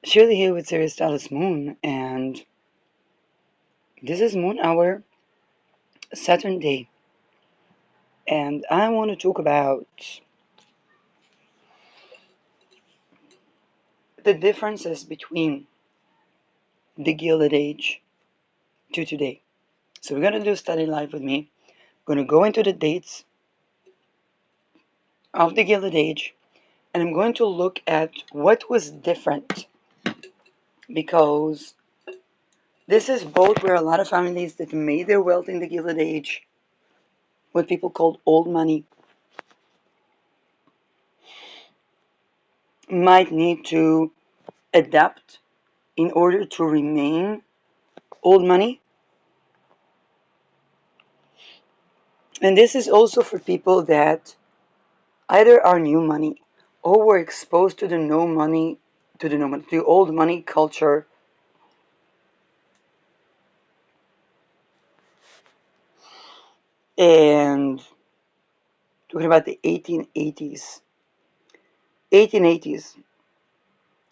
Shirley here with Sirius Dallas Moon, and this is Moon Hour Saturn Day, and I want to talk about the differences between the Gilded Age to today. So we're gonna do study live with me. I'm gonna go into the dates of the Gilded Age, and I'm going to look at what was different because this is both where a lot of families that made their wealth in the Gilded Age, what people called old money, might need to adapt in order to remain old money. And this is also for people that either are new money or were exposed to the to the old money culture, and talking about the 1880s. 1880s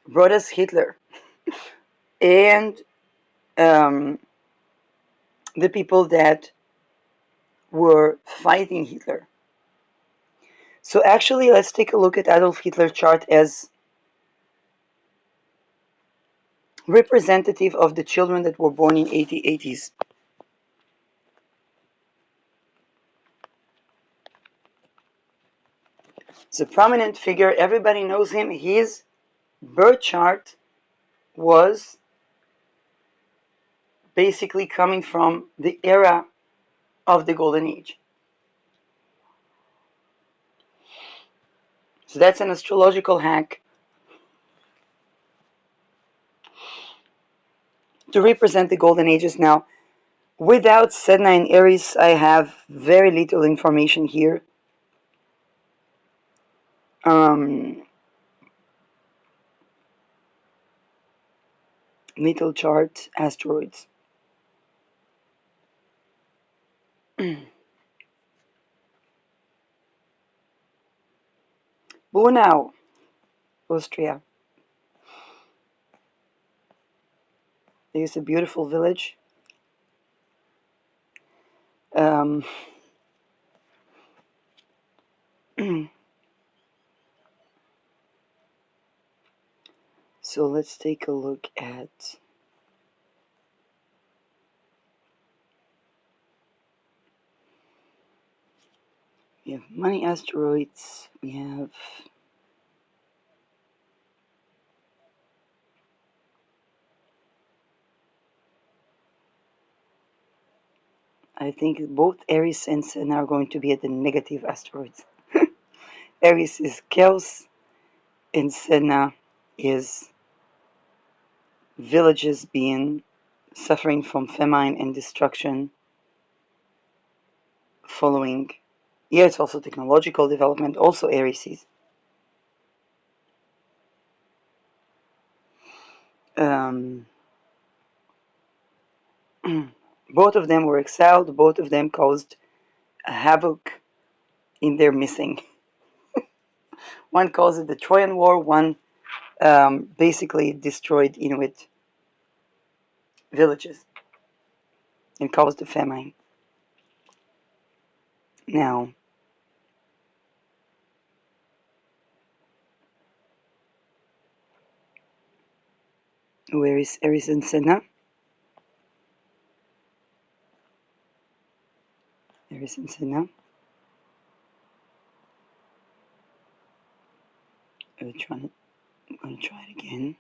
brought us Hitler and um, the people that were fighting Hitler. So actually, let's take a look at Adolf Hitler's chart as representative of the children that were born in 1880s. It's a prominent figure. Everybody knows him. His birth chart was basically coming from the era of the Golden Age. So that's an astrological hack to represent the Golden Ages. Now, without Sedna and Aries, I have very little information here. Little chart, asteroids. Bunau, Austria. There's a beautiful village. Um, so let's take a look at we have money asteroids, we have I think both Aries and Sedna are going to be at the negative asteroids. Aries is chaos and Sedna is villages being suffering from famine and destruction following. Yeah, it's also technological development, also Aries is. Um, both of them were exiled, both of them caused havoc in their missing. One caused the Trojan War, one basically destroyed Inuit villages and caused a famine. Now, where is Aries and Sedna? Aries and Sedna. I'm going to try it again.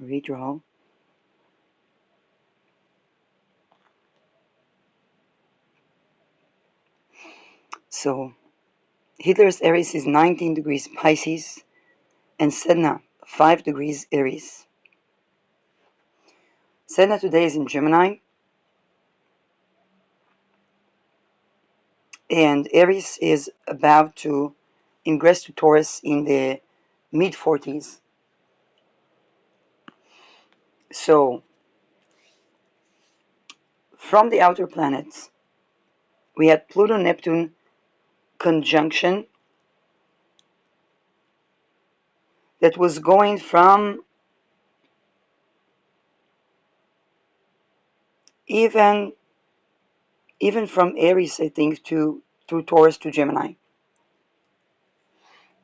Redraw. So, Hitler's Aries is 19 degrees Pisces and Sedna 5 degrees Aries. Sedna today is in Gemini and Aries is about to ingress to Taurus in the mid 40s. So, from the outer planets, we had Pluto Neptune conjunction that was going from even even from Aries, I think, to through Taurus to Gemini.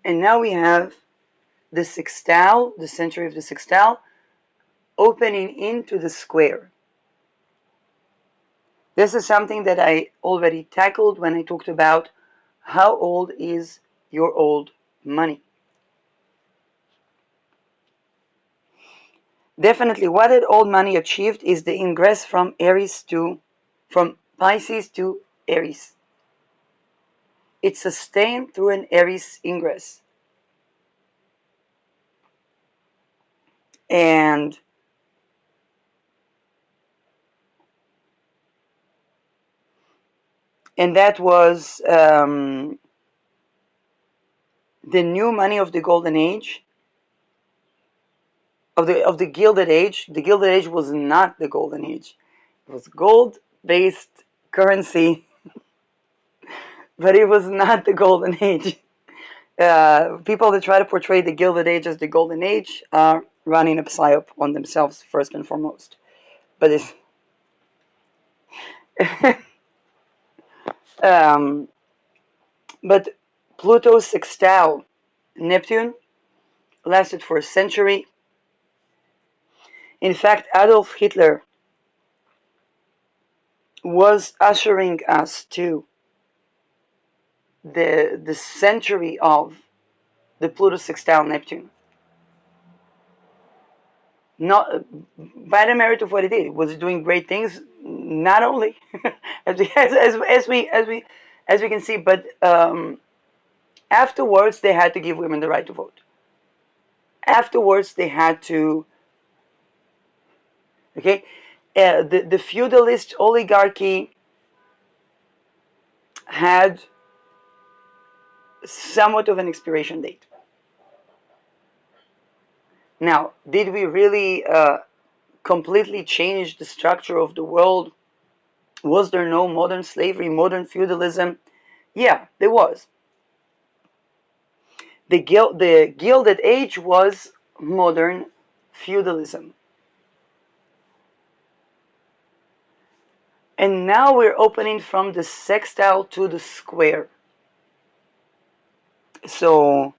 And now we have the sextile, the century of the sextile, opening into the square. This is something that I already tackled when I talked about how old is your old money. Definitely, what had old money achieved is the ingress from Pisces to Aries. It sustained through an Aries ingress. And that was the new money of the golden age, of the gilded age. The gilded age was not the golden age. It was gold based currency, but it was not the golden age. People that try to portray the gilded age as the golden age are running a psyop on themselves first and foremost. But it's um, but Pluto's sextile Neptune lasted for a century. In fact, Adolf Hitler was ushering us to the century of the Pluto sextile Neptune. Not by the merit of what it did. Was it doing great things? Not only as we can see, but afterwards they had to give women the right to vote. Afterwards they had to, okay, the feudalist oligarchy had somewhat of an expiration date. Now, did we really completely change the structure of the world? Was there no modern slavery, modern feudalism? Yeah, there was. The Gilded Age was modern feudalism. And now we're opening from the sextile to the square. So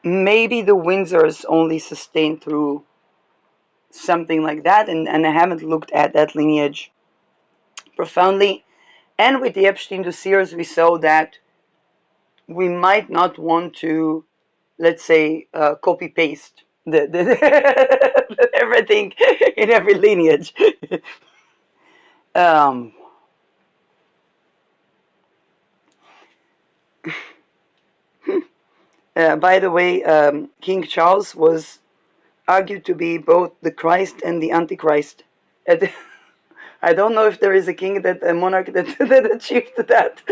maybe the Windsors only sustained through something like that, and I haven't looked at that lineage profoundly. And with the Epstein dossiers, we saw that we might not want to, let's say, copy paste everything in every lineage. um, by the way, King Charles was argued to be both the Christ and the Antichrist. I don't know if there is a monarch that achieved that.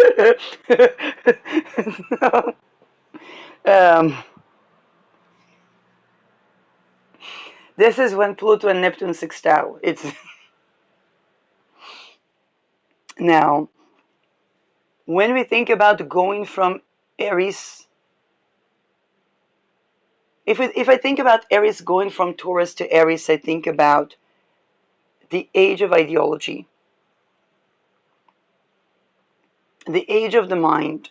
um, this is when Pluto and Neptune sextile. It's now when we think about going from Aries. If I think about Aries going from Taurus to Aries, I think about the age of ideology, the age of the mind,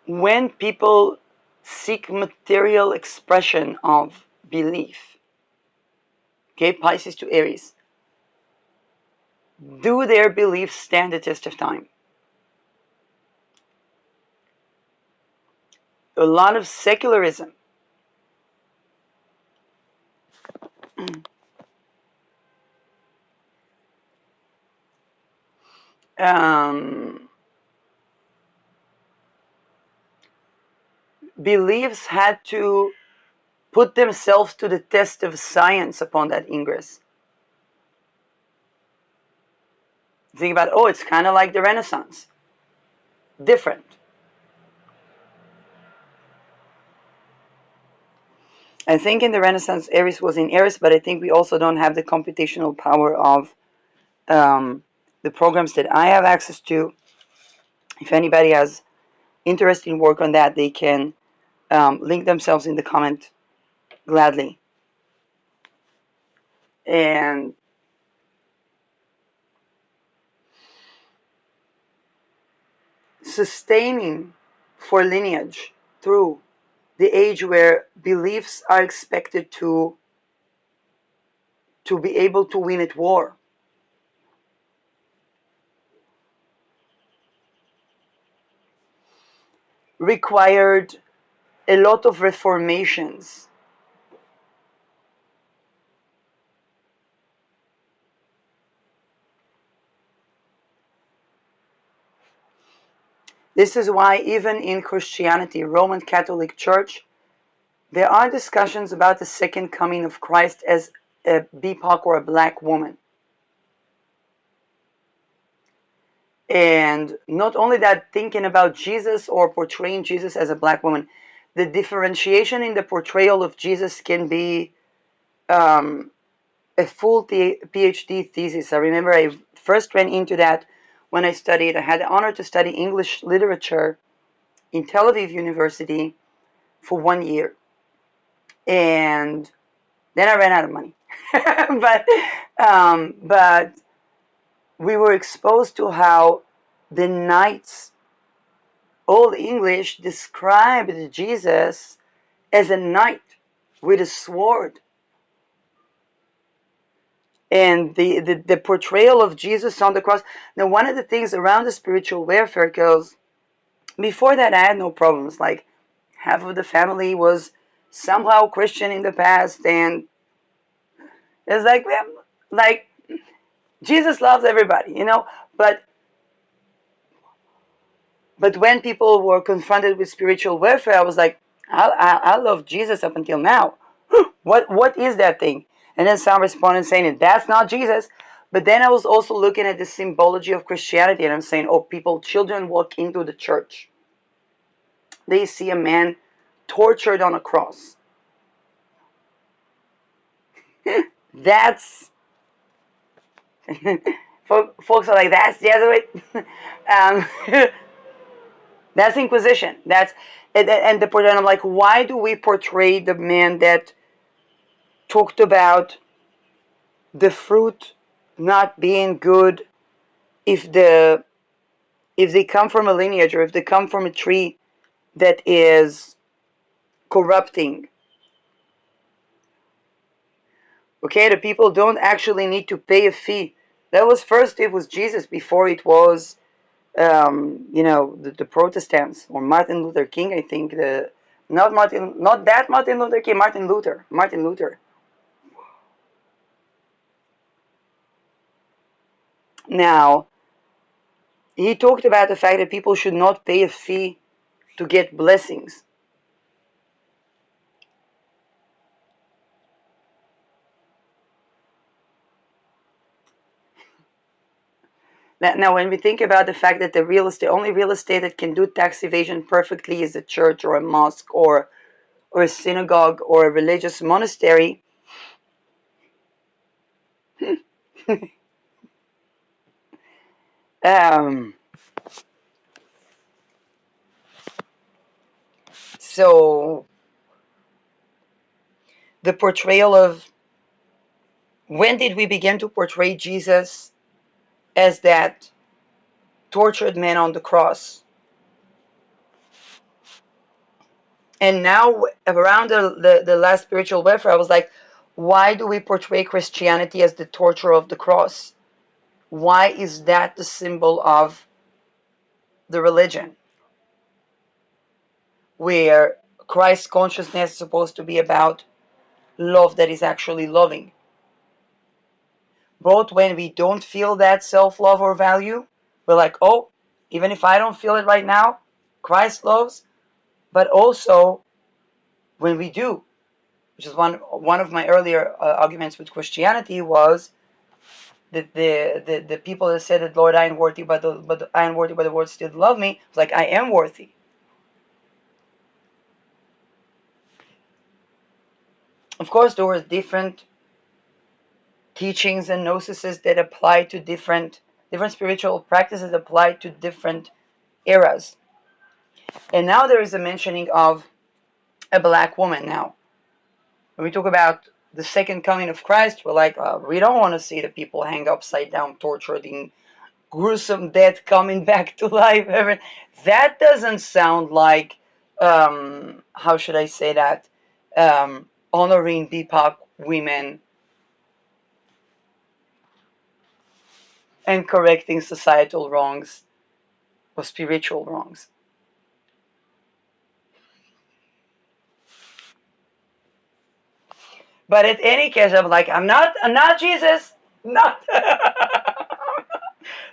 when people seek material expression of belief. Okay, Pisces to Aries. Do their beliefs stand the test of time? A lot of secularism. Um, Beliefs had to put themselves to the test of science upon that ingress. Think about, oh, it's kind of like the Renaissance. Different. I think in the Renaissance, Aries was in Aries, but I think we also don't have the computational power of the programs that I have access to. If anybody has interesting work on that, they can link themselves in the comment gladly. And sustaining for lineage through the age where beliefs are expected to be able to win at war required a lot of reformations. This is why even in Christianity, Roman Catholic Church, there are discussions about the second coming of Christ as a BIPOC or a black woman. And not only that, thinking about Jesus or portraying Jesus as a black woman, the differentiation in the portrayal of Jesus can be um, a full PhD thesis. I remember I first ran into that when I studied. I had the honor to study English literature in Tel Aviv University for 1 year. And then I ran out of money. But we were exposed to how the knights, Old English, described Jesus as a knight with a sword. And the portrayal of Jesus on the cross. Now, one of the things around the spiritual warfare, because before that I had no problems. Like, half of the family was somehow Christian in the past, and it's like Jesus loves everybody, you know. But when people were confronted with spiritual warfare, I was like, I love Jesus up until now. What is that thing? And then some responded saying that's not Jesus. But then I was also looking at the symbology of Christianity, and I'm saying, oh, children walk into the church. They see a man tortured on a cross. That's folks are like, that's Jesuit. That's Inquisition. And the portrait. I'm like, why do we portray the man that talked about the fruit not being good if they come from a lineage, or if they come from a tree that is corrupting? Okay, the people don't actually need to pay a fee. That was first, it was Jesus before it was the Protestants, or Martin Luther King, I think. Not that Martin Luther King, Martin Luther. Now, he talked about the fact that people should not pay a fee to get blessings. Now, when we think about the fact that the only real estate that can do tax evasion perfectly is a church or a mosque or a synagogue or a religious monastery. um, so the portrayal of, when did we begin to portray Jesus as that tortured man on the cross? And now, around the last spiritual warfare, I was like, why do we portray Christianity as the torture of the cross? Why is that the symbol of the religion, where Christ's consciousness is supposed to be about love that is actually loving? Both when we don't feel that self-love or value, we're like, oh, even if I don't feel it right now, Christ loves. But also when we do, which is one of my earlier arguments with Christianity, was that the people that said that, Lord, I am worthy, but I am worthy, but the world still love me. It's like, I am worthy. Of course, there were different teachings and gnosis that apply to different spiritual practices, applied to different eras. And now there is a mentioning of a black woman now. When we talk about the second coming of Christ, we're like, we don't want to see the people hang upside down, tortured in gruesome death, coming back to life. That doesn't sound like, how should I say that, honoring BIPOC women and correcting societal wrongs or spiritual wrongs. But in any case, I'm like, I'm not Jesus. Not.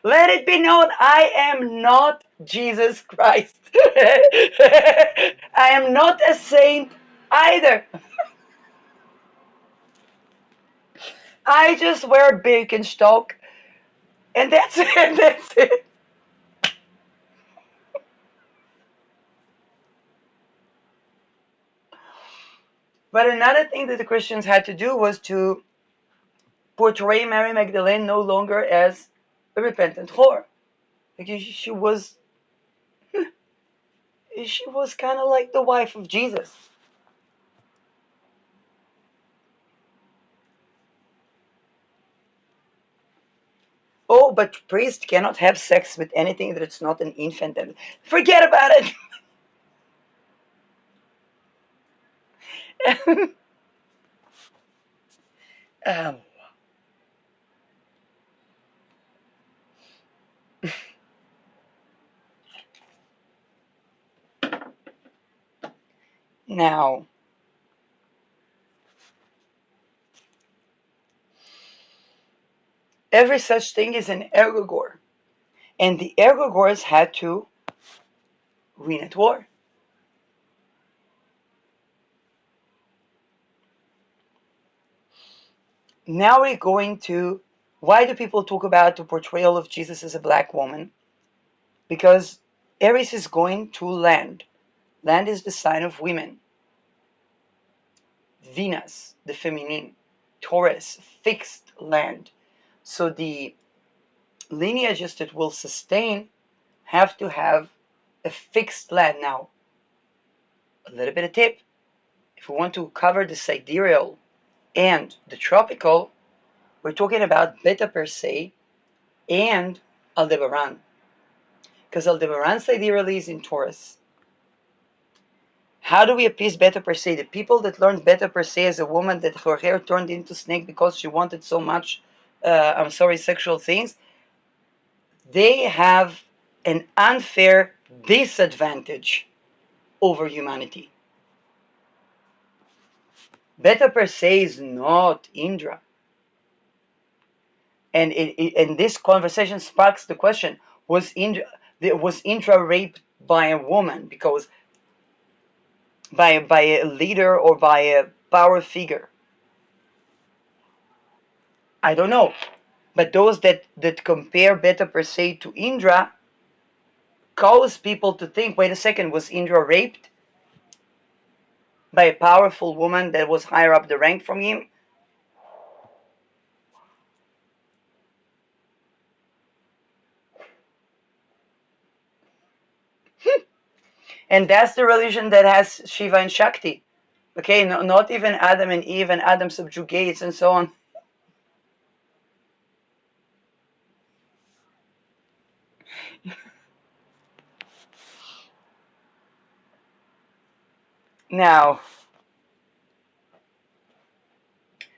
Let it be known, I am not Jesus Christ. I am not a saint either. I just wear Birkenstock, and that's it. That's it. But another thing that the Christians had to do was to portray Mary Magdalene no longer as a repentant whore. Because she was kind of like the wife of Jesus. Oh, but priest cannot have sex with anything that it's not an infant. And forget about it. um, now, every such thing is an egregore, and the egregores had to win at war. Now we're going to, why do people talk about the portrayal of Jesus as a black woman? Because Aries is going to land. Land is the sign of women. Venus, the feminine. Taurus, fixed land. So the lineages that will sustain have to have a fixed land. Now, a little bit of tip. If we want to cover the sidereal and the tropical, we're talking about Beta Persei and Aldebaran. Because Aldebaran sidereally is in Taurus. How do we appease Beta Persei? The people that learned Beta Persei as a woman that her hair turned into snake because she wanted so much, sexual things, they have an unfair disadvantage over humanity. Beta Persei is not Indra. And this conversation sparks the question: was Indra raped by a woman because by a leader or by a power figure? I don't know. But those that compare Beta Persei to Indra cause people to think, wait a second, was Indra raped by a powerful woman that was higher up the rank from him? And that's the religion that has Shiva and Shakti. Okay, no, not even Adam and Eve and Adam subjugates and so on. Now,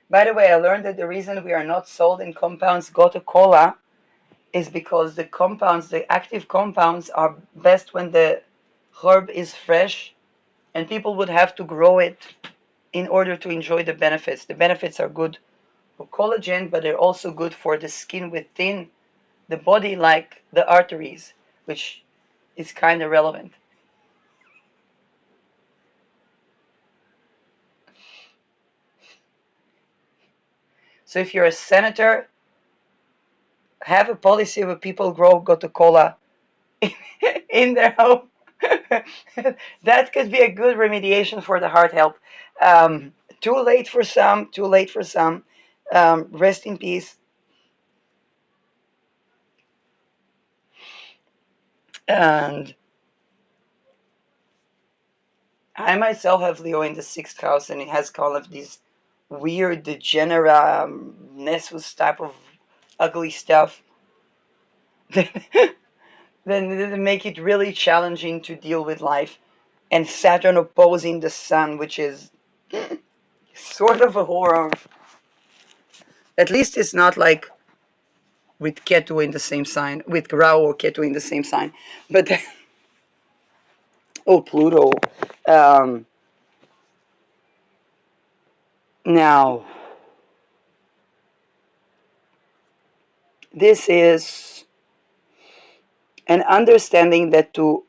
by the way, I learned that the reason we are not sold in compounds Gotu Cola is because the compounds, the active compounds, are best when the herb is fresh, and people would have to grow it in order to enjoy the benefits. The benefits are good for collagen, but they're also good for the skin within the body, like the arteries, which is kind of relevant. So if you're a senator, have a policy where people grow Gotu Cola in their home. That could be a good remediation for the heart health. Too late for some, too late for some. Rest in peace. And I myself have Leo in the sixth house, and it has kind of this weird degenerate Nessus type of ugly stuff that make it really challenging to deal with life. And Saturn opposing the Sun, which is sort of a horror. At least it's not like with Ketu in the same sign, with Rahu or Ketu in the same sign. But oh, Pluto. Um, Now, this is an understanding that to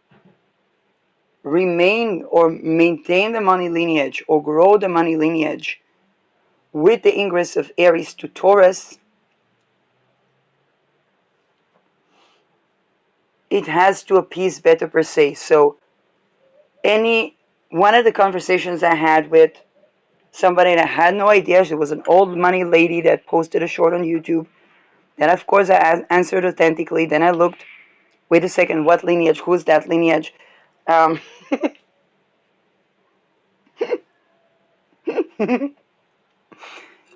remain or maintain the money lineage or grow the money lineage with the ingress of Aries to Taurus, it has to appease better per se. So, any one of the conversations I had with somebody that had no idea, she was an old money lady that posted a short on YouTube. Then, of course, I answered authentically. Then I looked, wait a second, what lineage? Who's that lineage? Um,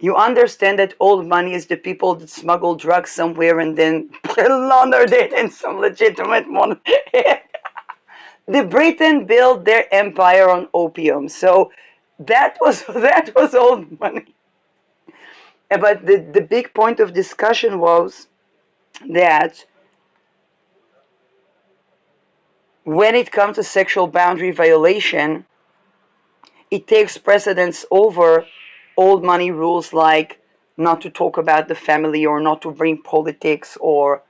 You understand that old money is the people that smuggle drugs somewhere and then laundered it in some legitimate money. The Britain built their empire on opium, so that was old money. But the big point of discussion was that when it comes to sexual boundary violation, it takes precedence over old money rules like not to talk about the family or not to bring politics or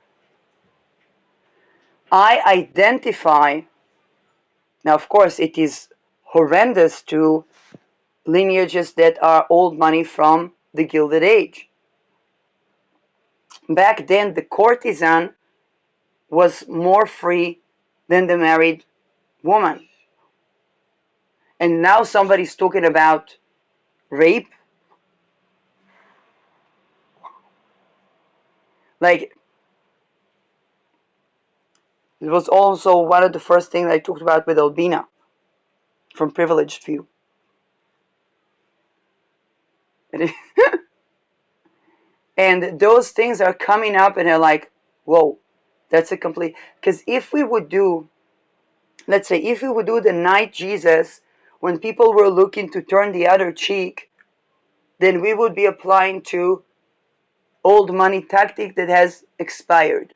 I identify, now of course it is horrendous to lineages that are old money from the Gilded Age. Back then the courtesan was more free than the married woman. And now somebody's talking about rape. Like, it was also one of the first things I talked about with Albina from Privileged View. And those things are coming up and they're like, whoa, that's a complete. Because if we would do, let's say, if we would do the night Jesus when people were looking to turn the other cheek, then we would be applying to old money tactic that has expired.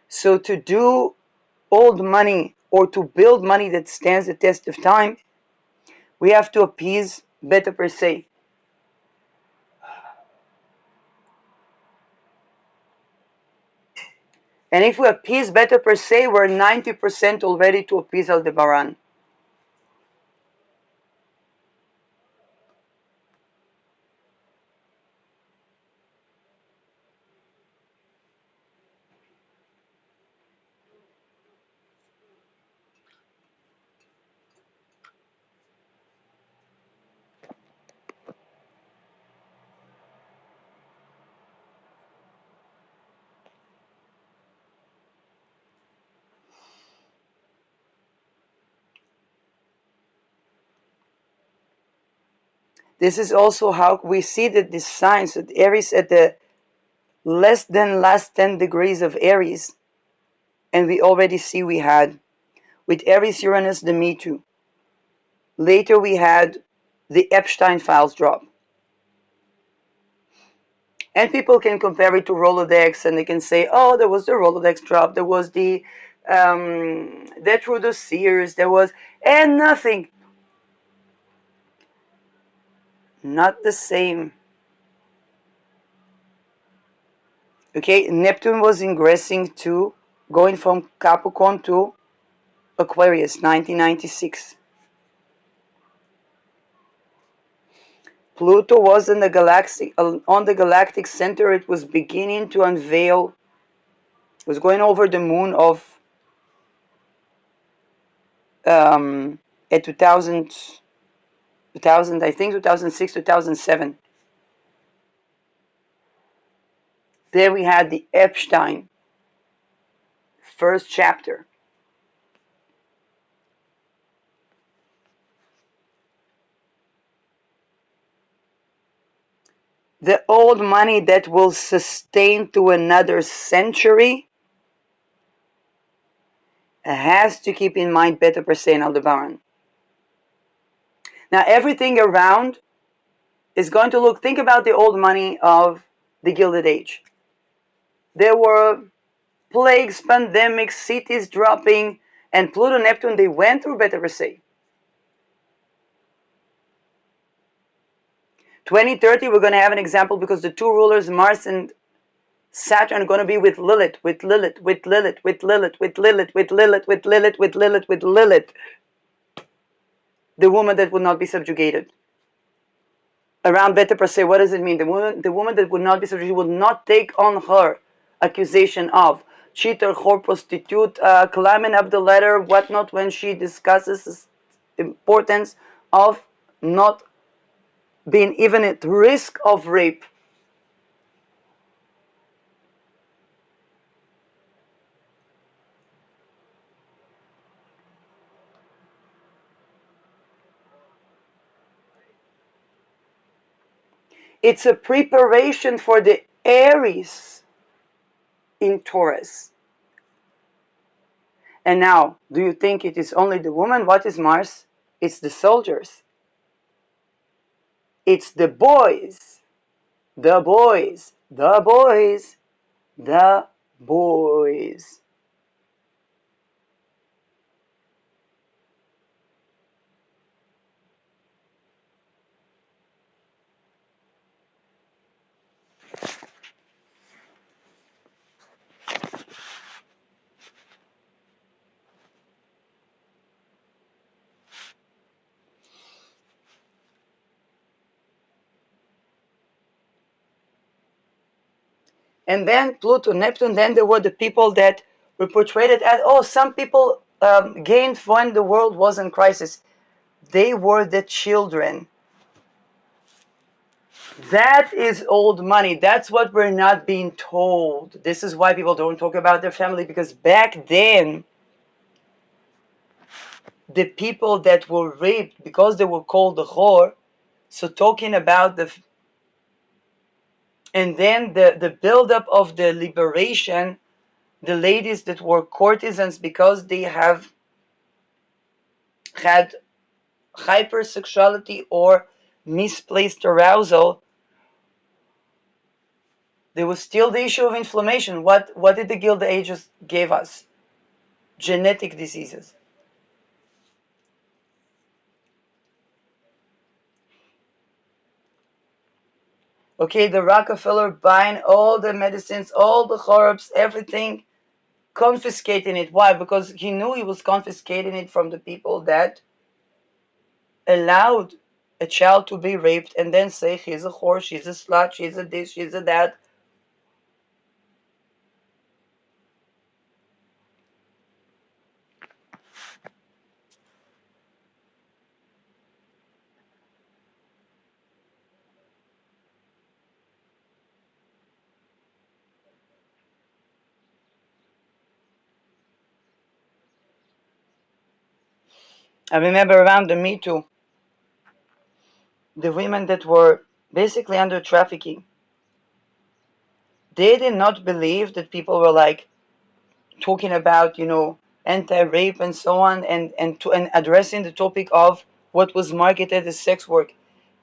So to do old money or to build money that stands the test of time, we have to appease beta per se. And if we appease beta per se, we're 90% already to appease Aldebaran. This is also how we see that these signs that Aries at the less than last 10 degrees of Aries, and we already see we had with Aries Uranus the Me Too. Later we had the Epstein files drop. And people can compare it to Rolodex and they can say, oh, there was the Rolodex drop, there was the that through the Sears, there was, and nothing. Not the same. Okay, Neptune was ingressing to, going from Capricorn to Aquarius, 1996. Pluto was in the galactic, on the galactic center. It was beginning to unveil. It was going over the moon of at 2000, I think 2006, 2007. Then we had the Epstein, first chapter. The old money that will sustain to another century has to keep in mind Beta per se and Aldebaran. Now everything around is going to look, think about the old money of the Gilded Age. There were plagues, pandemics, cities dropping, and Pluto, Neptune, they went through Beta per se. 2030, we're going to have an example because the two rulers, Mars and Saturn, are going to be with Lilith, with Lilith, with Lilith, with Lilith, with Lilith, with Lilith, with Lilith, with Lilith, with Lilith, the woman that would not be subjugated. Around Beta per se, what does it mean? The woman that would not be subjugated would not take on her accusation of cheater, whore, prostitute, climbing up the ladder, whatnot, when she discusses the importance of not being even at risk of rape. It's a preparation for the Aries in Taurus. And now, do you think it is only the woman? What is Mars? It's the soldiers. It's the boys. The boys. The boys. The boys. And then Pluto, Neptune, then there were the people that were portrayed as, oh, some people gained when the world was in crisis. They were the children. That is old money. That's what we're not being told. This is why people don't talk about their family, because back then, the people that were raped, because they were called the whore, so talking about the, and then the buildup of the liberation, the ladies that were courtesans because they have had hypersexuality or misplaced arousal, there was still the issue of inflammation. What did the Gilded Ages give us? Genetic diseases. Okay, the Rockefeller buying all the medicines, all the herbs, everything, confiscating it. Why? Because he knew he was confiscating it from the people that allowed a child to be raped and then say he's a whore, she's a slut, she's a this, she's a that. I remember around the Me Too, the women that were basically under trafficking, they did not believe that people were like talking about, anti-rape and so on, and addressing the topic of what was marketed as sex work.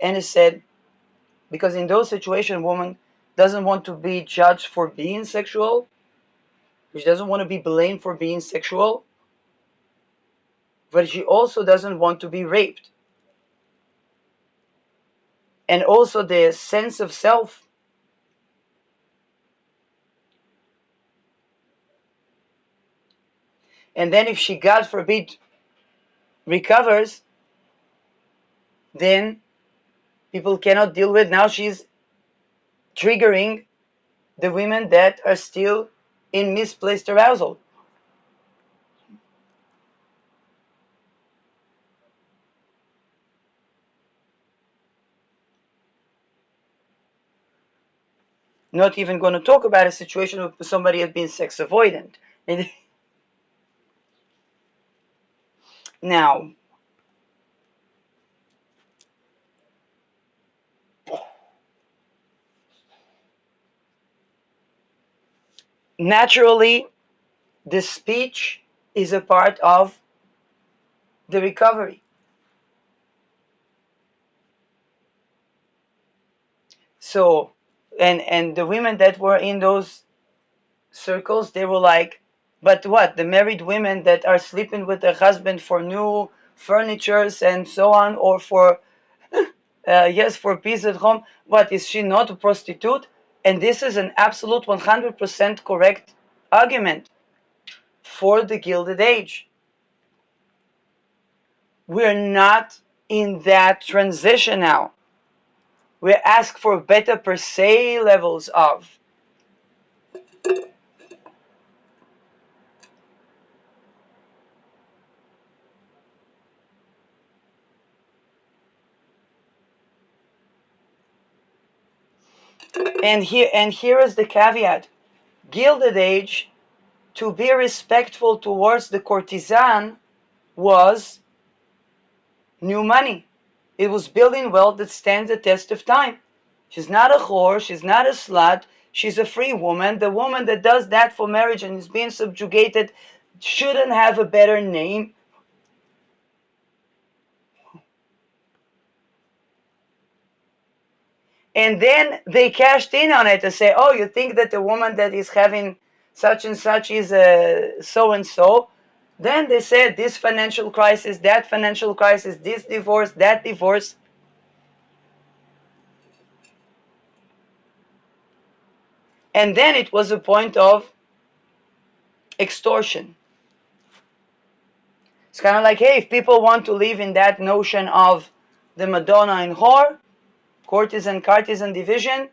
And it said, because in those situations, woman doesn't want to be judged for being sexual, she doesn't want to be blamed for being sexual, but she also doesn't want to be raped. And also the sense of self. And then if she, God forbid, recovers, then people cannot deal with. Now she's triggering the women that are still in misplaced arousal. Not even going to talk about a situation where somebody has been sex avoidant. Now, naturally, the speech is a part of the recovery. So, and the women that were in those circles, they were like, but what? The married women that are sleeping with their husband for new furnitures and so on, or for yes, for peace at home. What, is she not a prostitute? And this is an absolute 100% correct argument for the Gilded Age. We're not in that transition now. We're asked for better per se levels of. And here is the caveat. Gilded Age, to be respectful towards the courtesan, was new money. It was building wealth that stands the test of time. She's not a whore, she's not a slut, she's a free woman. The woman that does that for marriage and is being subjugated shouldn't have a better name. And then they cashed in on it and say, oh, you think that the woman that is having such and such is a so and so? Then they said this financial crisis, that financial crisis, this divorce, that divorce. And then it was a point of extortion. It's kind of like, hey, if people want to live in that notion of the Madonna and whore, courtesan division.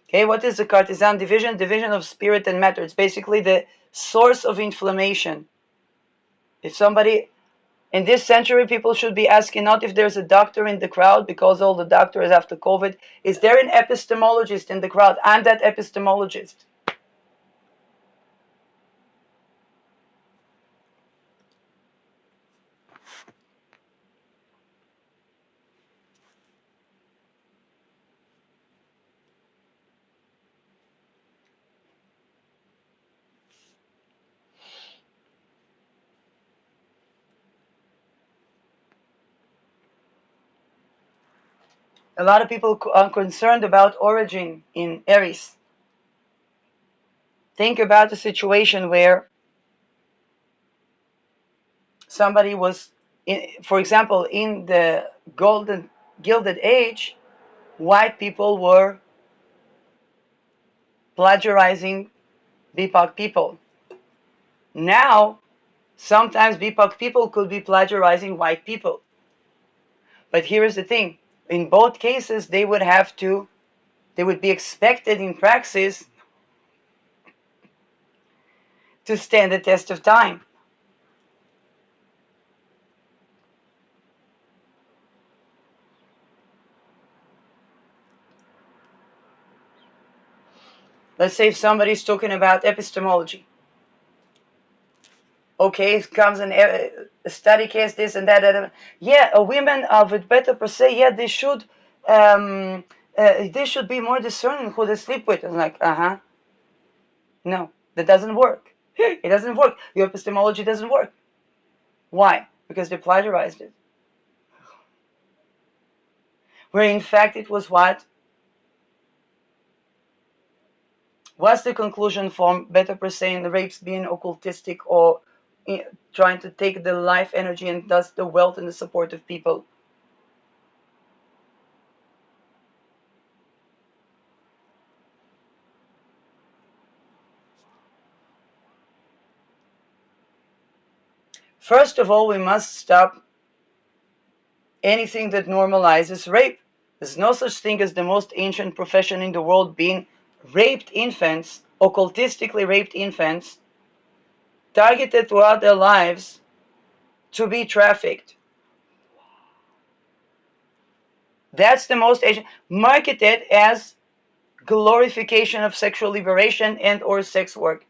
Okay, what is the courtesan division? Division of spirit and matter. It's basically the source of inflammation. If somebody in this century, people should be asking not if there's a doctor in the crowd, because all the doctors after COVID. Is there an epistemologist in the crowd? I'm that epistemologist. A lot of people are concerned about origin in Aries. Think about a situation where somebody was, for example, in the Gilded Age, white people were plagiarizing BIPOC people. Now, sometimes BIPOC people could be plagiarizing white people. But here is the thing. In both cases, they would be expected in praxis to stand the test of time. Let's say if somebody's talking about epistemology. Okay, comes a study case, this and that. Yeah, a women of it better per se. Yeah, they should be more discerning who they sleep with. I'm like, no, that doesn't work. It doesn't work. Your epistemology doesn't work. Why? Because they plagiarized it. Where in fact it was what? What's the conclusion from better per se in the rapes being occultistic or trying to take the life energy and thus the wealth and the support of people? First of all, we must stop anything that normalizes rape. There's no such thing as the most ancient profession in the world being raped infants, occultistically raped infants, targeted throughout their lives to be trafficked. That's the most Asian, marketed as glorification of sexual liberation and or sex work.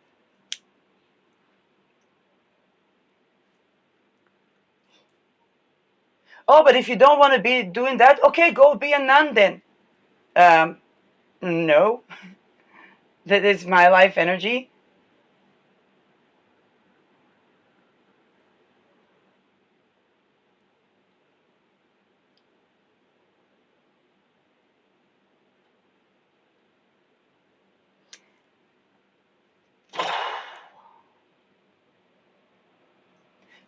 Oh, but if you don't want to be doing that, okay, go be a nun then. Um, no, that is my life energy.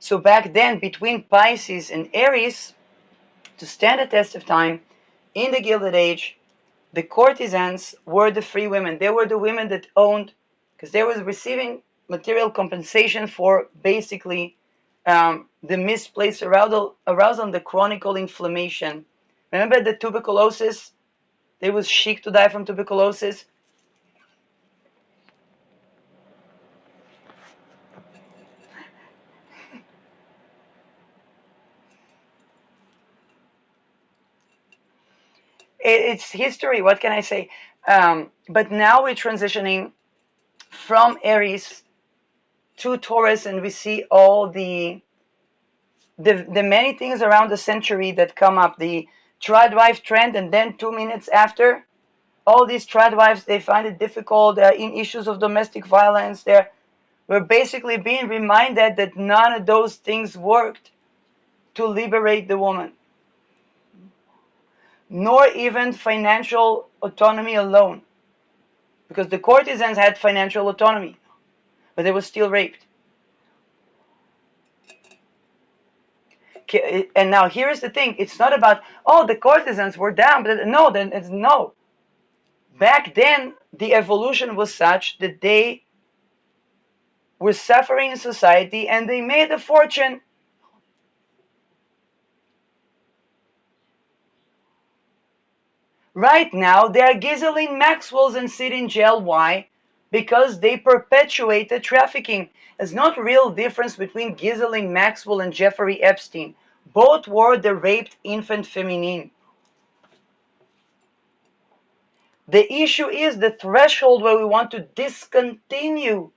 So back then, between Pisces and Aries, to stand the test of time, in the Gilded Age, the courtesans were the free women. They were the women that owned, because they were receiving material compensation for basically the misplaced arousal and the chronic inflammation. Remember the tuberculosis? They was chic to die from tuberculosis. It's history. What can I say? But now we're transitioning from Aries to Taurus, and we see all the many things around the century that come up. The trad wife trend, and then 2 minutes after, all these trad wives, they find it difficult in issues of domestic violence. We're basically being reminded that none of those things worked to liberate the woman, nor even financial autonomy alone, because the courtesans had financial autonomy, but they were still raped. And now here's the thing: it's not about, oh, the courtesans were down, but no, then it's no. Back then, the evolution was such that they were suffering in society and they made a fortune. Right now, they are Ghislaine Maxwell's and sit in jail. Why? Because they perpetuated trafficking. There's not real difference between Ghislaine Maxwell and Jeffrey Epstein. Both were the raped infant feminine. The issue is the threshold where we want to discontinue.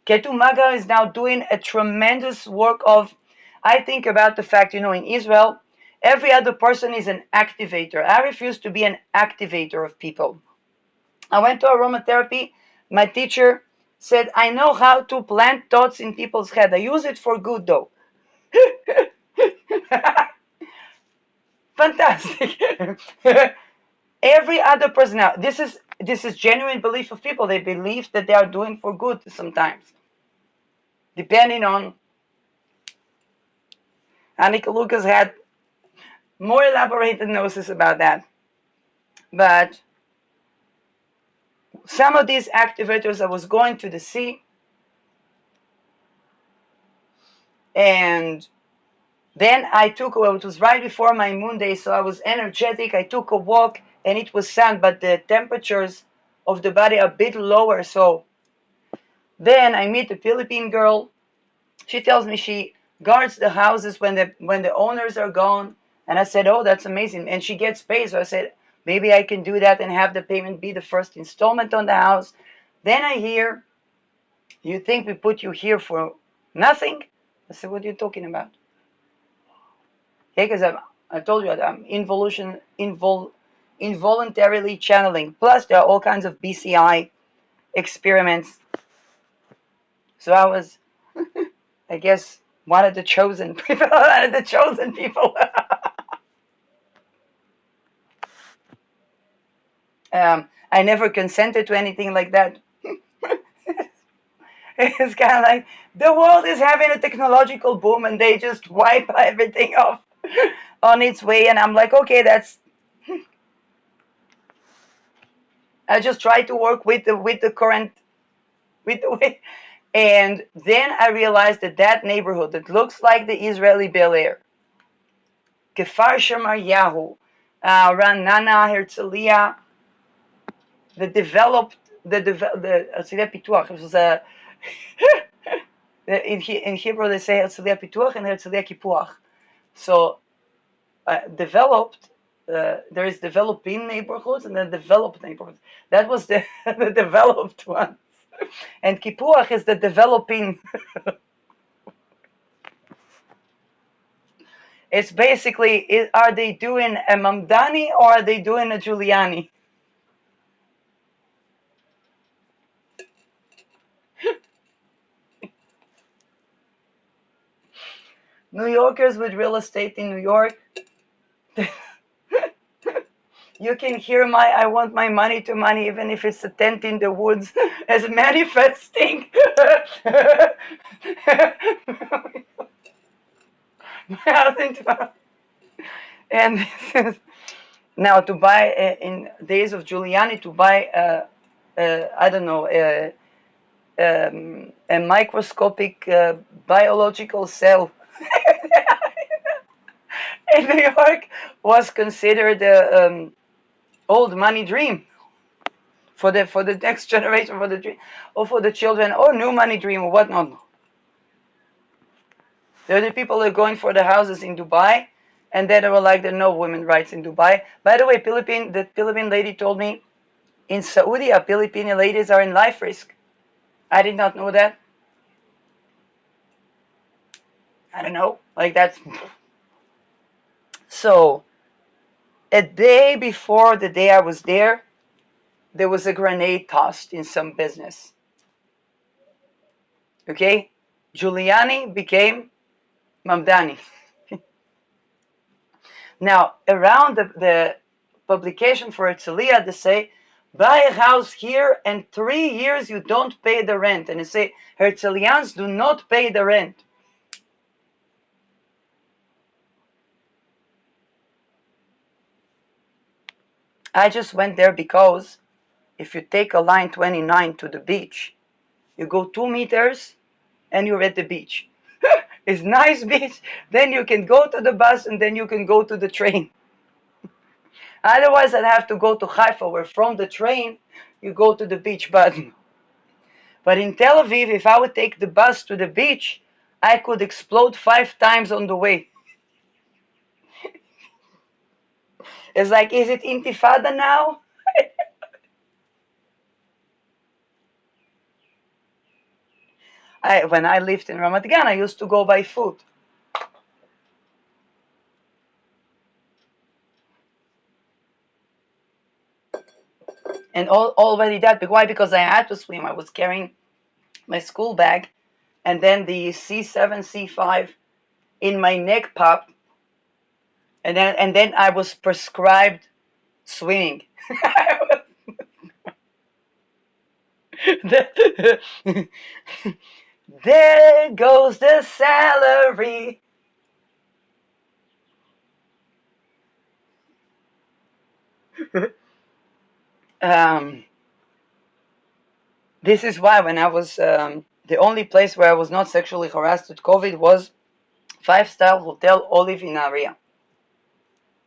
Ketu Maga is now doing a tremendous work of, I think about the fact, in Israel, every other person is an activator. I refuse to be an activator of people. I went to aromatherapy. My teacher said, I know how to plant thoughts in people's head. I use it for good, though. Fantastic. Every other person now, this is genuine belief of people. They believe that they are doing for good sometimes, depending on. Annika Lucas had more elaborated gnosis about that. But some of these activators, I was going to the sea, and then it was right before my moon day, so I was energetic. I took a walk, and it was sun, but the temperatures of the body are a bit lower. So then I meet a Philippine girl. She tells me she guards the houses when the owners are gone. And I said, oh, that's amazing. And she gets paid. So I said, maybe I can do that and have the payment be the first installment on the house. Then I hear, you think we put you here for nothing? I said, what are you talking about? Okay, because I told you I'm involuntarily channeling. Plus, there are all kinds of BCI experiments. So I was, I guess, one of the chosen people. One of the chosen people. I never consented to anything like that. It's kind of like the world is having a technological boom and they just wipe everything off on its way. And I'm like, okay, I just try to work with the current, with the way. And then I realized that neighborhood that looks like the Israeli Bel Air, Kfar Shemaryahu, Ranana, Herzliya, the Herzliya Pituach. It was a in Hebrew they say Herzliya Pituach and Herzliya Kipuach. So developed there is developing neighborhoods and then developed neighborhoods. That was the, the developed ones. And Kipuach is the developing. It's basically, are they doing a Mamdani or are they doing a Giuliani? New Yorkers with real estate in New York, you can hear my I want my money to money, even if it's a tent in the woods, as manifesting. And this is, now to buy, in days of Giuliani, to buy, I don't know, a microscopic biological cell in New York was considered a old money dream for the next generation, for the dream, or for the children, or new money dream, or whatnot. There are the people that are going for the houses in Dubai, and then they were like, there are no women rights in Dubai. By the way, the Philippine lady told me in Saudi, Filipino ladies are in life risk. I did not know that. I don't know. Like that's so. A day before the day I was there was a grenade tossed in some business. Okay, Giuliani became Mamdani. Now, around the publication for Herzliya, they say, buy a house here and 3 years you don't pay the rent. And they say, Herzliyans do not pay the rent. I just went there because if you take a line 29 to the beach, you go 2 meters and you're at the beach. It's nice beach. Then you can go to the bus and then you can go to the train. Otherwise, I'd have to go to Haifa, where from the train you go to the beach. But in Tel Aviv, if I would take the bus to the beach, I could explode 5 times on the way. It's like, is it Intifada now? When I lived in Ramat Gan, I used to go buy food. And already that, why? Because I had to swim. I was carrying my school bag, and then the C7, C5 in my neck popped, and then I was prescribed swimming. There goes the salary. um, this is why when I was the only place where I was not sexually harassed with COVID was 5-star hotel Olive in Aria.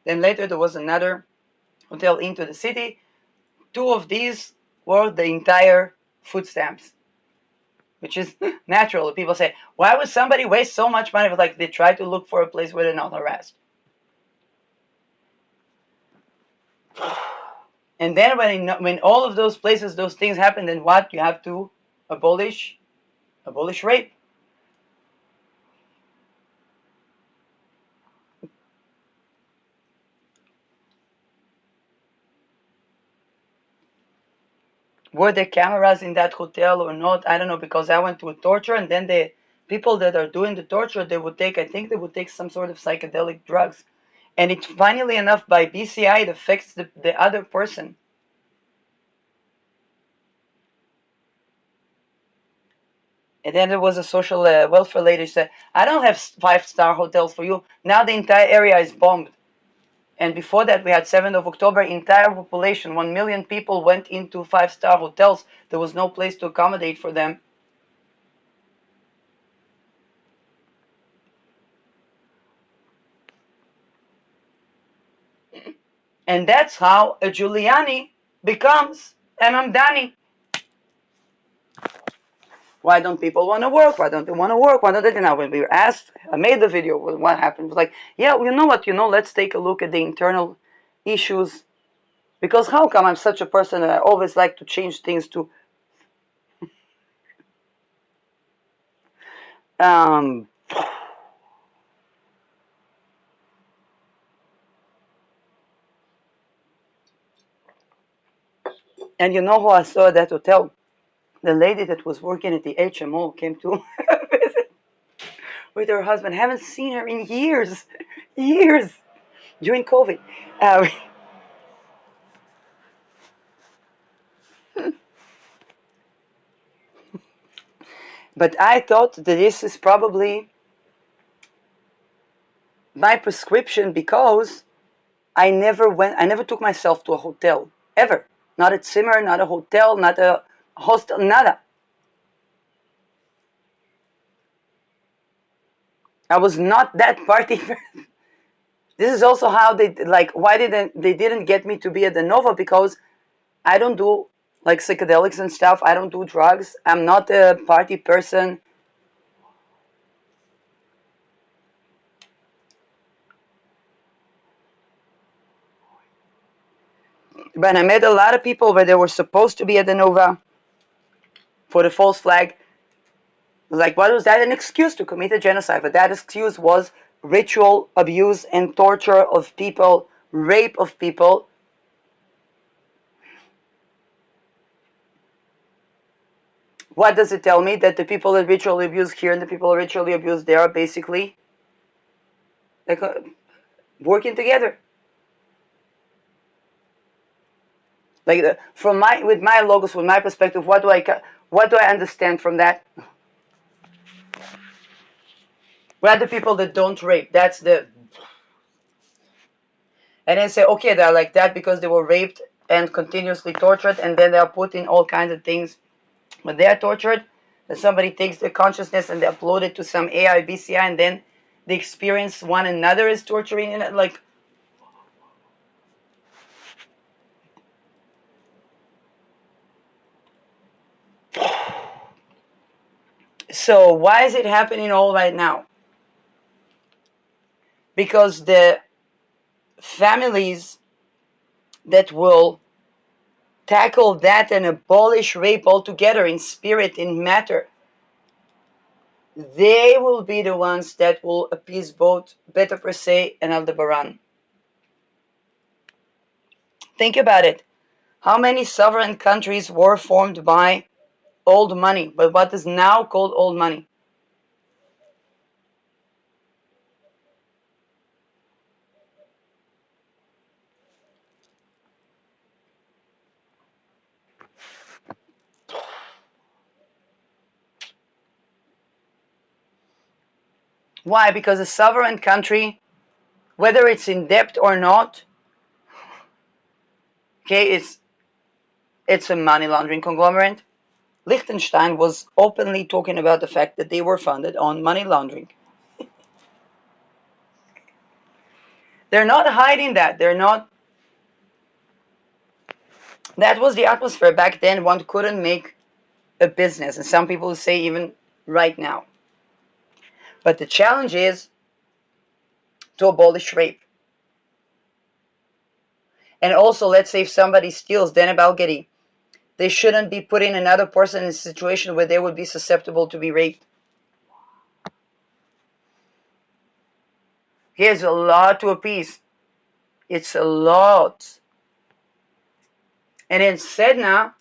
Then later there was another hotel into the city. Two of these were the entire food stamps, which is natural. People say, why would somebody waste so much money? But like they try to look for a place where they're not harassed. And then when all of those places, those things happen, then what? You have to abolish rape. Were there cameras in that hotel or not? I don't know, because I went to a torture, and then the people that are doing the torture, I think they would take some sort of psychedelic drugs. And it, funnily enough, by BCI, it affects the other person. And then there was a social welfare lady who said, I don't have 5-star hotels for you. Now the entire area is bombed. And before that, we had 7th of October, entire population, 1 million people went into 5-star hotels. There was no place to accommodate for them. And that's how a Giuliani becomes an Mamdani. Why don't people want to work? Why don't they want to work? Why don't they? Now, when we were asked, I made the video. What happened? It was like, yeah, you know what? Let's take a look at the internal issues. Because how come I'm such a person that I always like to change things to um, and you know who I saw at that hotel? The lady that was working at the HMO came to visit with her husband. Haven't seen her in years, years during COVID. Uh, but I thought that this is probably my prescription because I never took myself to a hotel ever. Not a Zimmer, not a hotel, not a hostel, nada. I was not that party. This is also how they like. Why didn't get me to be at the Nova? Because I don't do like psychedelics and stuff. I don't do drugs. I'm not a party person. But I met a lot of people where they were supposed to be at the Nova for the false flag. Like, what was that? An excuse to commit a genocide. But that excuse was ritual abuse and torture of people, rape of people. What does it tell me? That the people that ritually abuse here and the people that ritually abuse there are basically like working together. Like from my with my logos, with my perspective, what do I understand from that? What are the people that don't rape? That's the and then say okay they're like that because they were raped and continuously tortured, and then they are put in all kinds of things when they are tortured. That somebody takes their consciousness and they upload it to some AI BCI, and then they experience one another as torturing in it. Like, so why is it happening all right now? Because the families that will tackle that and abolish rape altogether in spirit, in matter, they will be the ones that will appease both Beta Per Se and Aldebaran. Think about it. How many sovereign countries were formed by old money, but what is now called old money? Why? Because a sovereign country, whether it's in debt or not, okay, it's a money laundering conglomerate. Liechtenstein was openly talking about the fact that they were funded on money laundering. They're not hiding that. They're not. That was the atmosphere back then. One couldn't make a business, and some people say even right now. But the challenge is to abolish rape. And also, let's say if somebody steals, then about getting, they shouldn't be putting another person in a situation where they would be susceptible to be raped. Here's a lot to appease. It's a lot. And in Sedna,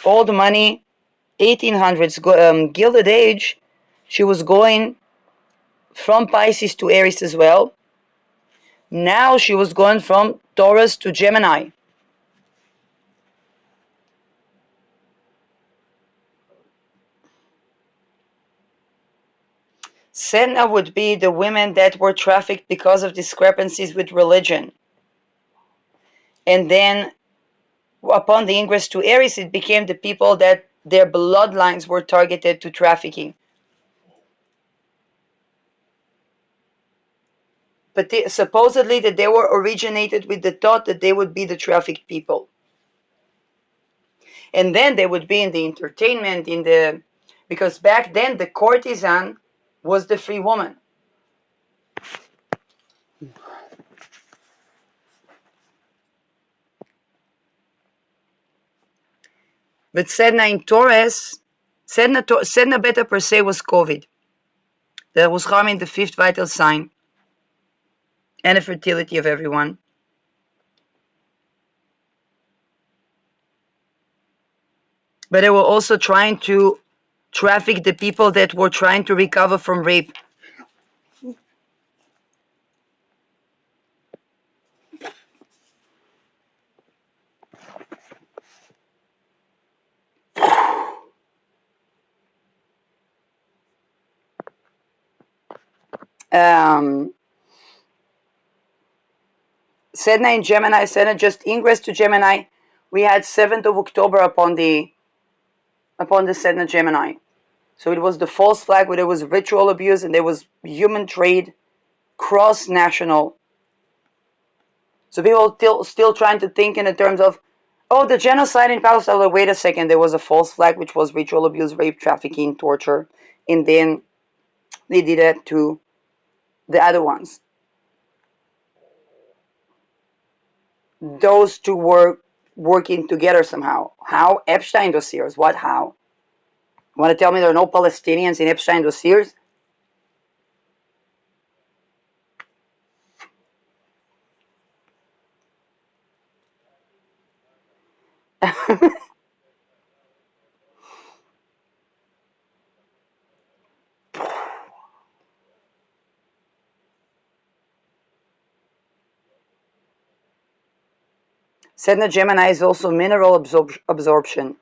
old money, 1800s, Gilded Age, she was going from Pisces to Aries as well. Now she was going from Taurus to Gemini. Sedna would be the women that were trafficked because of discrepancies with religion. And then upon the ingress to Aries, it became the people that their bloodlines were targeted to trafficking. But supposedly that they were originated with the thought that they would be the trafficked people. And then they would be in the entertainment, because back then the courtesan was the free woman. But Sedna in Taurus, Sedna Beta per se was COVID. That was harming the fifth vital sign and the fertility of everyone. But they were also trying to traffic the people that were trying to recover from rape. Um, Sedna in Gemini, Sedna just ingress to Gemini. We had 7th of October upon the Sedna Gemini. So it was the false flag where there was ritual abuse and there was human trade, cross national. So people still trying to think in the terms of, oh, the genocide in Palestine. Like, wait a second, there was a false flag which was ritual abuse, rape, trafficking, torture, and then they did it to the other ones. Those two were working together somehow. How? Epstein dossiers. What? How? You want to tell me there are no Palestinians in Epstein dossiers? Sedna Gemini is also mineral absorption.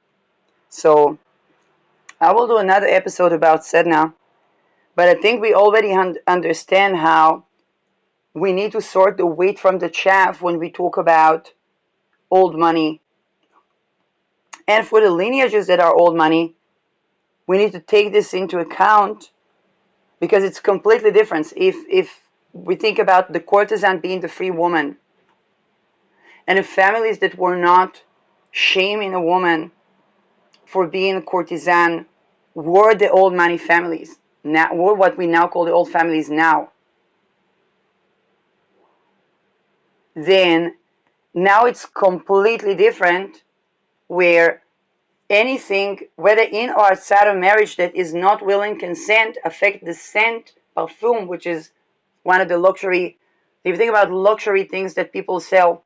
So I will do another episode about Sedna, but I think we already understand how we need to sort the wheat from the chaff when we talk about old money. And for the lineages that are old money, we need to take this into account because it's completely different. If we think about the courtesan being the free woman, and the families that were not shaming a woman for being a courtesan were the old money families, now, were what we now call the old families now, then now it's completely different where anything, whether in or outside of marriage, that is not will and consent affect the scent perfume, which is one of the luxury. If you think about luxury things that people sell,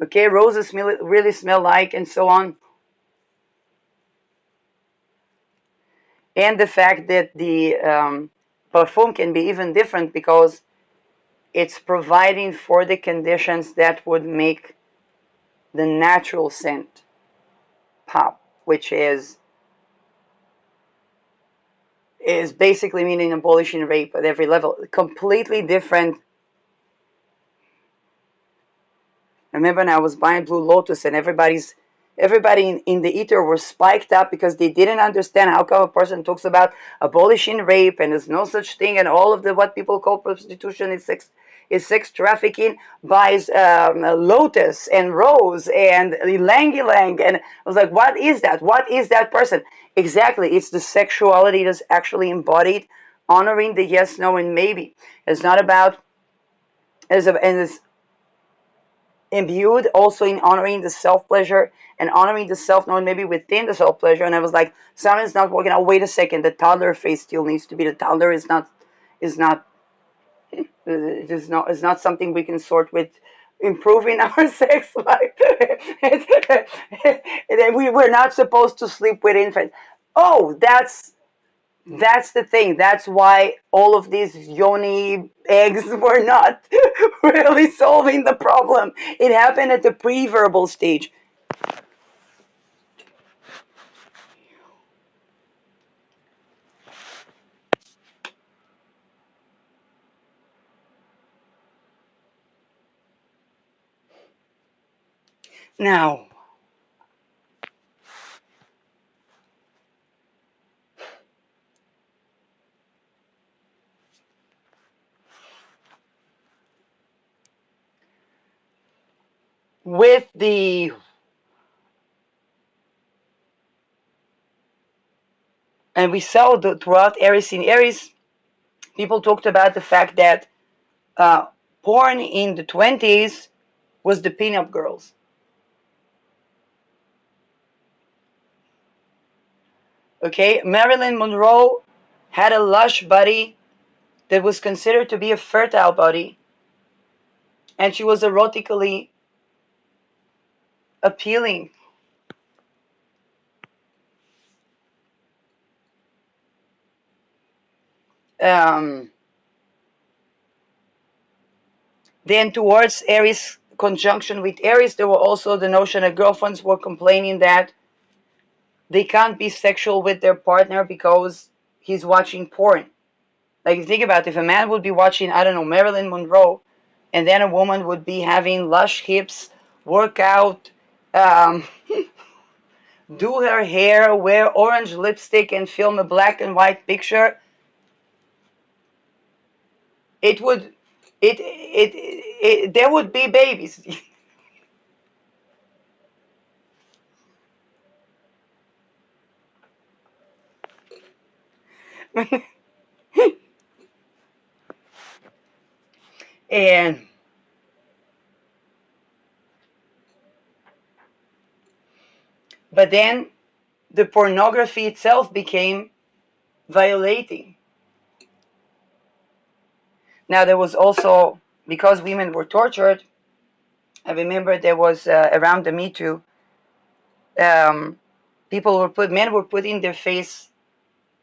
okay, roses really smell like, and so on, and the fact that the perfume can be even different because it's providing for the conditions that would make the natural scent pop, which is basically meaning abolishing rape at every level. Completely different. I remember when I was buying Blue Lotus and everybody in the ether were spiked up because they didn't understand how come a person talks about abolishing rape and there's no such thing, and all of the what people call prostitution is sex trafficking, buys Lotus and Rose and Ylang Ylang, and I was like, what is that? What is that person? Exactly, it's the sexuality that's actually embodied, honoring the yes, no, and maybe. It's not about and it's imbued also in honoring the self-pleasure and honoring the self-knowing maybe within the self-pleasure. And I was like, something's not working out. Wait a second, the toddler face still needs to be the toddler. Is not is not something we can sort with improving our sex life. We're not supposed to sleep with infants. Oh, that's the thing. That's why all of these yoni eggs were not really solving the problem. It happened at the pre-verbal stage. Now, with the and we saw throughout Aries in Aries, people talked about the fact that uh, porn in the 20s was the pinup girls. Okay, Marilyn Monroe had a lush body that was considered to be a fertile body, and she was erotically appealing. Um, then, towards Aries conjunction with Aries, there were also the notion that girlfriends were complaining that they can't be sexual with their partner because he's watching porn. Like, think about it, if a man would be watching, I don't know, Marilyn Monroe, and then a woman would be having lush hips, work out, um, do her hair, wear orange lipstick, and film a black and white picture, it would, there would be babies. And, but then the pornography itself became violating. Now, there was also, because women were tortured, I remember there was around the Me Too, um, men were putting their face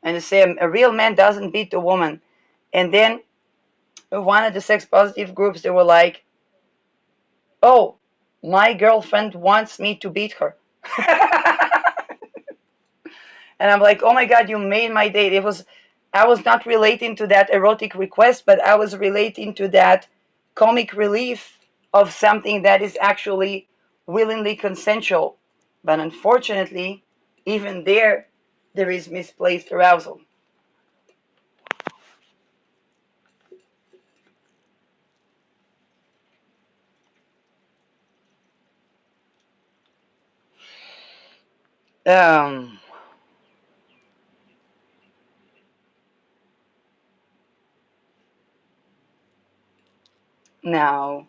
and they say a real man doesn't beat a woman. And then one of the sex positive groups, they were like, oh, my girlfriend wants me to beat her. And I'm like, oh my God, you made my day. I was not relating to that erotic request, but I was relating to that comic relief of something that is actually willingly consensual. But unfortunately, even there is misplaced arousal. Um, Now,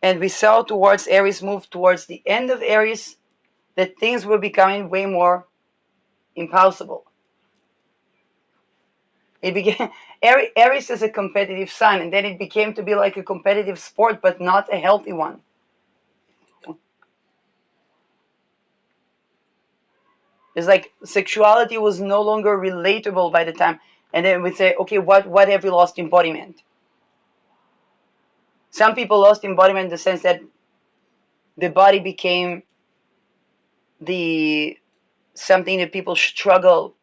and we saw towards Aries, move towards the end of Aries, that things were becoming way more impossible. It began Aries is a competitive sign, and then it became to be like a competitive sport, but not a healthy one. It's like sexuality was no longer relatable by the time, and then we say, okay, what have we lost embodiment? Some people lost embodiment in the sense that the body became the something that people struggle,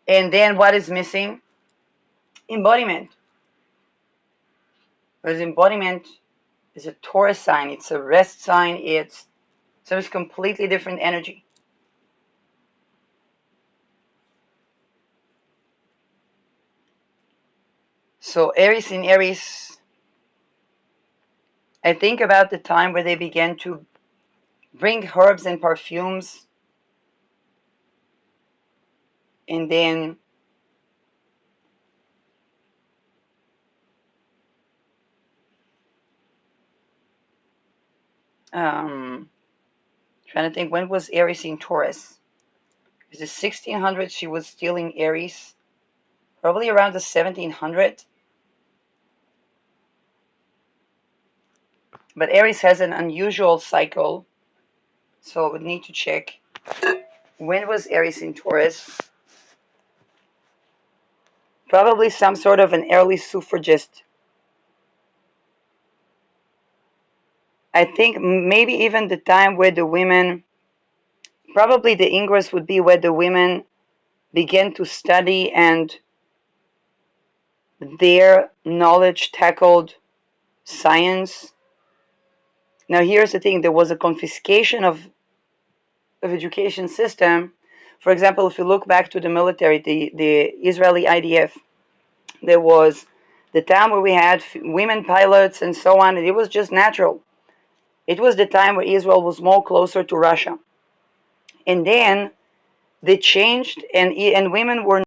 and then what is missing? Embodiment. Because embodiment is a Taurus sign, it's a rest sign, it's completely different energy. So Aries in Aries, I think about the time where they began to bring herbs and perfumes, and then trying to think, when was Aries in Taurus? Is it 1600? She was still in Aries, probably around the 1700. But Aries has an unusual cycle, so I would need to check. When was Aries in Taurus? Probably some sort of an early suffragist. I think maybe even the time where the women, probably the Ingress would be where the women began to study and their knowledge tackled science. Now, here's the thing, there was a confiscation of education system. For example, if you look back to the military, the Israeli IDF, there was the time where we had women pilots and so on, and it was just natural. It was the time where Israel was more closer to Russia. And then they changed, and women were